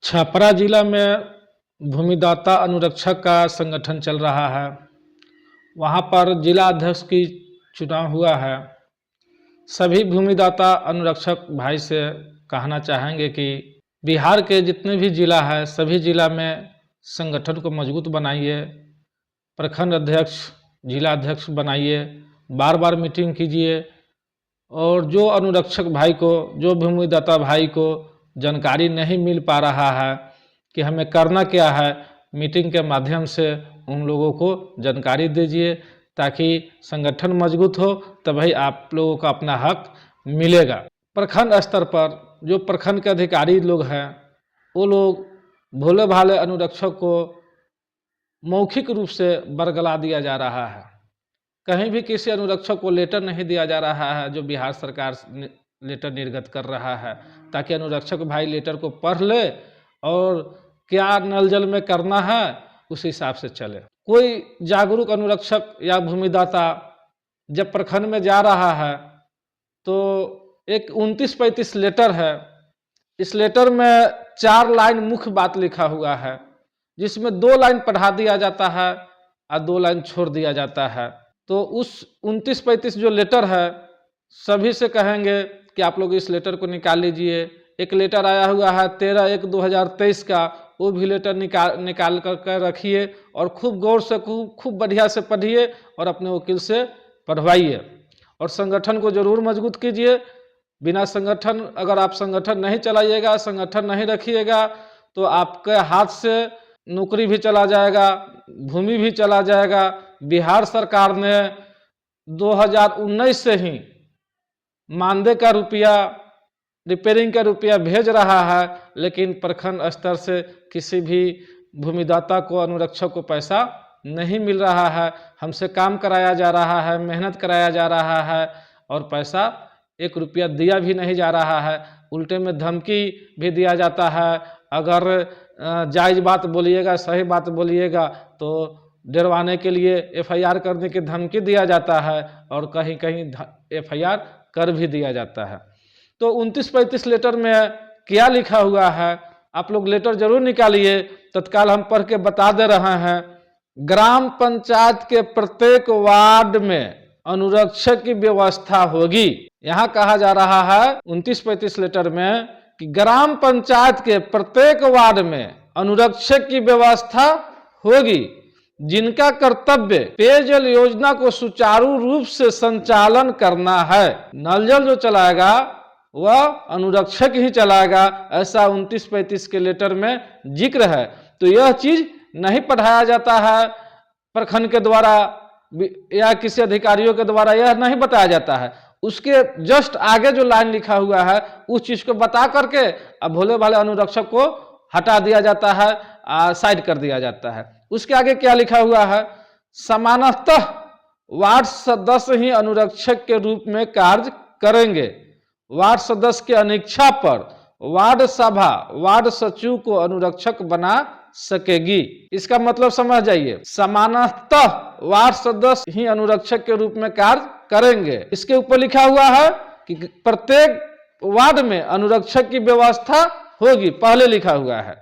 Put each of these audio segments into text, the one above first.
छपरा जिला में भूमिदाता अनुरक्षक का संगठन चल रहा है। वहाँ पर जिला अध्यक्ष की चुनाव हुआ है। सभी भूमिदाता अनुरक्षक भाई से कहना चाहेंगे कि बिहार के जितने भी जिला है सभी जिला में संगठन को मजबूत बनाइए, प्रखंड अध्यक्ष जिला अध्यक्ष बनाइए, बार बार मीटिंग कीजिए और जो अनुरक्षक भाई को, जो भूमिदाता भाई को जानकारी नहीं मिल पा रहा है कि हमें करना क्या है, मीटिंग के माध्यम से उन लोगों को जानकारी दीजिए ताकि संगठन मजबूत हो, तभी आप लोगों को अपना हक मिलेगा। प्रखंड स्तर पर जो प्रखंड के अधिकारी लोग हैं वो लोग भोले भाले अनुरक्षक को मौखिक रूप से बरगला दिया जा रहा है। कहीं भी किसी अनुरक्षक को लेटर नहीं दिया जा रहा है जो बिहार सरकार लेटर निर्गत कर रहा है, ताकि अनुरक्षक भाई लेटर को पढ़ ले और क्या नल जल में करना है उस हिसाब से चले। कोई जागरूक अनुरक्षक या भूमिदाता जब प्रखंड में जा रहा है तो एक 29-35 लेटर है। इस लेटर में 4 लाइन मुख्य बात लिखा हुआ है, जिसमें 2 लाइन पढ़ा दिया जाता है और 2 लाइन छोड़ दिया जाता है। तो उस 29-35 जो लेटर है सभी से कहेंगे कि आप लोग इस लेटर को निकाल लीजिए। एक लेटर आया हुआ है 13/1/2023 का, वो भी लेटर निकाल कर रखिए और खूब गौर से खूब बढ़िया से पढ़िए और अपने वकील से पढ़वाइए और संगठन को जरूर मजबूत कीजिए। बिना संगठन, अगर आप संगठन नहीं चलाइएगा, संगठन नहीं रखिएगा तो आपके हाथ से नौकरी भी चला जाएगा, भूमि भी चला जाएगा। बिहार सरकार ने 2019 से ही मानदेय का रुपया, रिपेयरिंग का रुपया भेज रहा है, लेकिन प्रखंड स्तर से किसी भी भूमिदाता को, अनुरक्षक को पैसा नहीं मिल रहा है। हमसे काम कराया जा रहा है, मेहनत कराया जा रहा है और पैसा 1 रुपया दिया भी नहीं जा रहा है। उल्टे में धमकी भी दिया जाता है। अगर जायज बात बोलिएगा, सही बात बोलिएगा तो डरवाने के लिए FIR करने की धमकी दिया जाता है और कहीं कहीं FIR कर भी दिया जाता है। तो 29-35 लेटर में क्या लिखा हुआ है आप लोग लेटर जरूर निकालिए। तत्काल हम पढ़ के बता दे रहे हैं। ग्राम पंचायत के प्रत्येक वार्ड में अनुरक्षक की व्यवस्था होगी। यहाँ कहा जा रहा है 29-35 लेटर में कि ग्राम पंचायत के प्रत्येक वार्ड में अनुरक्षक की व्यवस्था होगी, जिनका कर्तव्य पेयजल योजना को सुचारू रूप से संचालन करना है। नल जल जो चलाएगा वह अनुरक्षक ही चलाएगा, ऐसा 29-35 के लेटर में जिक्र है। तो यह चीज नहीं पढ़ाया जाता है प्रखंड के द्वारा या किसी अधिकारियों के द्वारा, यह नहीं बताया जाता है। उसके जस्ट आगे जो लाइन लिखा हुआ है उस चीज को बता करके अब भोले भाले अनुरक्षक को हटा दिया जाता है, साइड कर दिया जाता है। उसके आगे क्या लिखा हुआ है? सामान्यतः वार्ड सदस्य ही अनुरक्षक के रूप में कार्य करेंगे। वार्ड सदस्य के अनिच्छा पर वार्ड सभा वार्ड सचिव को अनुरक्षक बना सकेगी। इसका मतलब समझ जाइए, सामान्यतः वार्ड सदस्य ही अनुरक्षक के रूप में कार्य करेंगे। इसके ऊपर लिखा हुआ है कि प्रत्येक वार्ड में अनुरक्षक की व्यवस्था होगी, पहले लिखा हुआ है।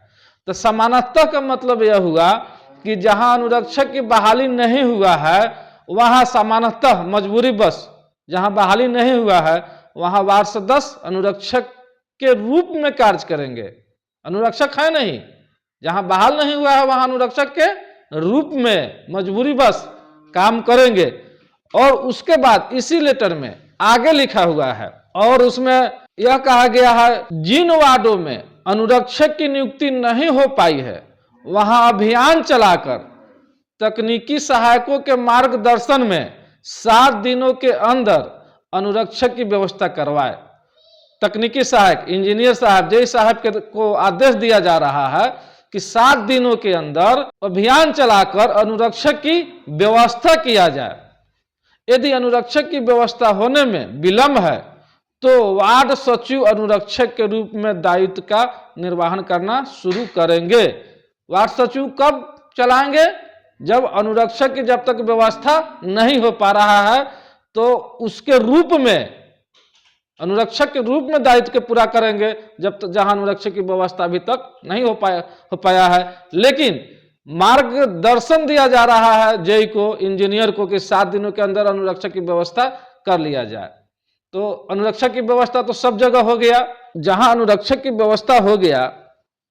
तो सामान्यतः का मतलब यह हुआ कि जहां अनुरक्षक की बहाली नहीं हुआ है वहां सामान्यतः मजबूरी बस, जहां बहाली नहीं हुआ है वहां वार्ड सदस्य अनुरक्षक के रूप में कार्य करेंगे। अनुरक्षक है नहीं, जहां बहाल नहीं हुआ है वहां अनुरक्षक के रूप में मजबूरी बस काम करेंगे। और उसके बाद इसी लेटर में आगे लिखा हुआ है और उसमें यह कहा गया है, जिन वार्डों में अनुरक्षक की नियुक्ति नहीं हो पाई है वहां अभियान चलाकर तकनीकी सहायकों के मार्गदर्शन में 7 दिनों के अंदर अनुरक्षक की व्यवस्था करवाए। तकनीकी सहायक, इंजीनियर साहब, जय साहब को आदेश दिया जा रहा है कि 7 दिनों के अंदर अभियान चलाकर अनुरक्षक की व्यवस्था किया जाए। यदि अनुरक्षक की व्यवस्था होने में विलंब है तो वार्ड सचिव अनुरक्षक के रूप में दायित्व का निर्वहन करना शुरू करेंगे। वार्ड सचिव कब चलाएंगे? जब अनुरक्षक की जब तक व्यवस्था नहीं हो पा रहा है तो उसके रूप में अनुरक्षक के रूप में दायित्व के पूरा करेंगे, जब तक जहां अनुरक्षक की व्यवस्था अभी तक नहीं हो पाया है। लेकिन मार्गदर्शन दिया जा रहा है जेई को, इंजीनियर को, कि 7 दिनों के अंदर अनुरक्षक की व्यवस्था कर लिया जाए। तो अनुरक्षक की व्यवस्था तो सब जगह हो गया, जहां अनुरक्षक की व्यवस्था हो गया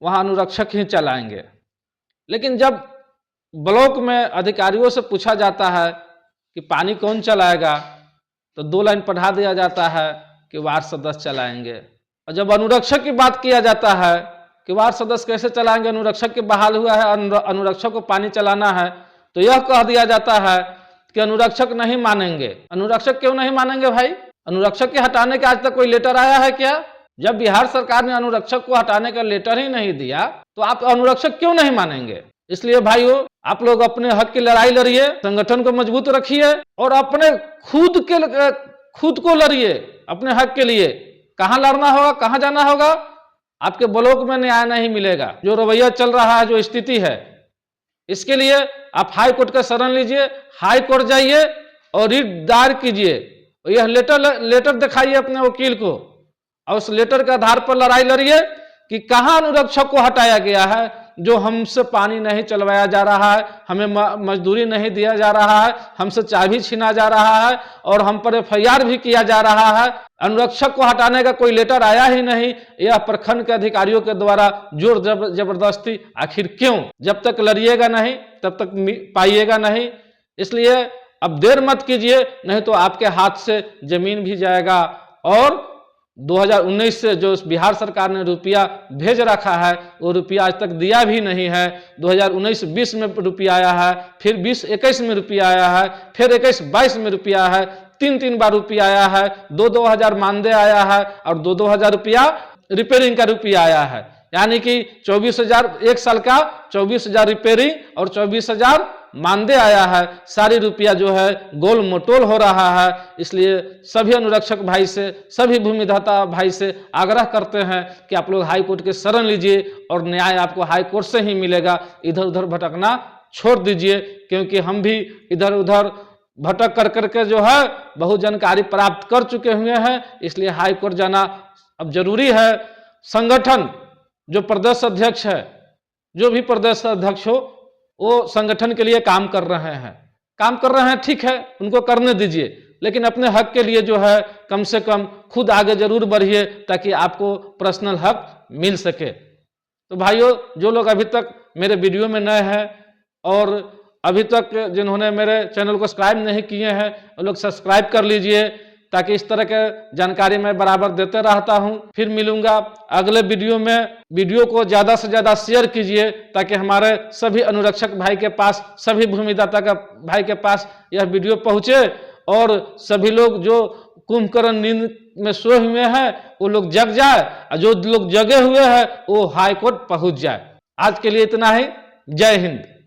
वहां अनुरक्षक ही चलाएंगे। लेकिन जब ब्लॉक में अधिकारियों से पूछा जाता है कि पानी कौन चलाएगा, तो 2 लाइन पढ़ा दिया जाता है कि वार्ड सदस्य चलाएंगे। और जब अनुरक्षक की बात किया जाता है कि वार्ड सदस्य कैसे चलाएंगे, अनुरक्षक के बहाल हुआ है, अनुरक्षक को पानी चलाना है, तो यह कह दिया जाता है कि अनुरक्षक नहीं मानेंगे। अनुरक्षक क्यों नहीं मानेंगे भाई? अनुरक्षक के हटाने का आज तक कोई लेटर आया है क्या? जब बिहार सरकार ने अनुरक्षक को हटाने का लेटर ही नहीं दिया तो आप अनुरक्षक क्यों नहीं मानेंगे? इसलिए भाइयों, आप लोग अपने हक की लड़ाई लड़िए, संगठन को मजबूत रखिए और अपने खुद को लड़िए अपने हक के लिए। कहां लड़ना होगा, कहां जाना होगा? आपके ब्लॉक में न्याय नहीं मिलेगा। जो रवैया चल रहा है, जो स्थिति है, इसके लिए आप हाई कोर्ट का शरण लीजिए, हाई कोर्ट जाइए और रिट दायर कीजिए। यह लेटर दिखाइए अपने वकील को और उस लेटर के आधार पर लड़ाई लड़िए कि कहां अनुरक्षक को हटाया गया है, जो हमसे पानी नहीं चलवाया जा रहा है, हमें मजदूरी नहीं दिया जा रहा है, हमसे चाबी छीना जा रहा है और हम पर FIR भी किया जा रहा है। अनुरक्षक को हटाने का कोई लेटर आया ही नहीं। यह प्रखंड के अधिकारियों के द्वारा जोर जबरदस्ती। आखिर क्यों? जब तक लड़िएगा नहीं तब तक पाइएगा नहीं। इसलिए अब देर मत कीजिए, नहीं तो आपके हाथ से जमीन भी जाएगा। और 2019 से जो बिहार सरकार ने रुपया भेज रखा है, वो रुपया आज तक दिया भी नहीं है। 2019-20 में रुपया आया है, फिर 20-21 में रुपया आया है, फिर 21-22 में रुपया है, 3 बार रुपया आया है, 2-2 हजार मानदेय आया है और 2-2 हजार रुपया रिपेयरिंग का रुपया आया है। यानी कि 24,000 एक साल का, 24,000 रिपेयरिंग और 24,000 मानदेय आया है। सारी रुपया जो है गोल मटोल हो रहा है। इसलिए सभी अनुरक्षक भाई से, सभी भूमिदाता भाई से आग्रह करते हैं कि आप लोग हाई कोर्ट के शरण लीजिए और न्याय आपको हाई कोर्ट से ही मिलेगा। इधर उधर भटकना छोड़ दीजिए, क्योंकि हम भी इधर उधर भटक कर करके जो है बहुत जानकारी प्राप्त कर चुके हुए हैं। इसलिए हाई कोर्ट जाना अब जरूरी है। संगठन जो प्रदेश अध्यक्ष है, जो भी प्रदेश अध्यक्ष हो, वो संगठन के लिए काम कर रहे हैं, ठीक है, उनको करने दीजिए। लेकिन अपने हक के लिए जो है कम से कम खुद आगे जरूर बढ़िए, ताकि आपको पर्सनल हक मिल सके। तो भाइयों, जो लोग अभी तक मेरे वीडियो में नए हैं और अभी तक जिन्होंने मेरे चैनल को सब्सक्राइब नहीं किए हैं, वो लोग सब्सक्राइब कर लीजिए, ताकि इस तरह के जानकारी मैं बराबर देते रहता हूं। फिर मिलूंगा अगले वीडियो में। वीडियो को ज्यादा से ज्यादा शेयर कीजिए, ताकि हमारे सभी अनुरक्षक भाई के पास, सभी भूमिदाता का भाई के पास यह वीडियो पहुंचे और सभी लोग जो कुंभकर्ण नींद में सोए हुए हैं वो लोग जग जाए, और जो लोग जगे हुए हैं वो हाई कोर्ट पहुंच जाए। आज के लिए इतना ही। जय हिंद।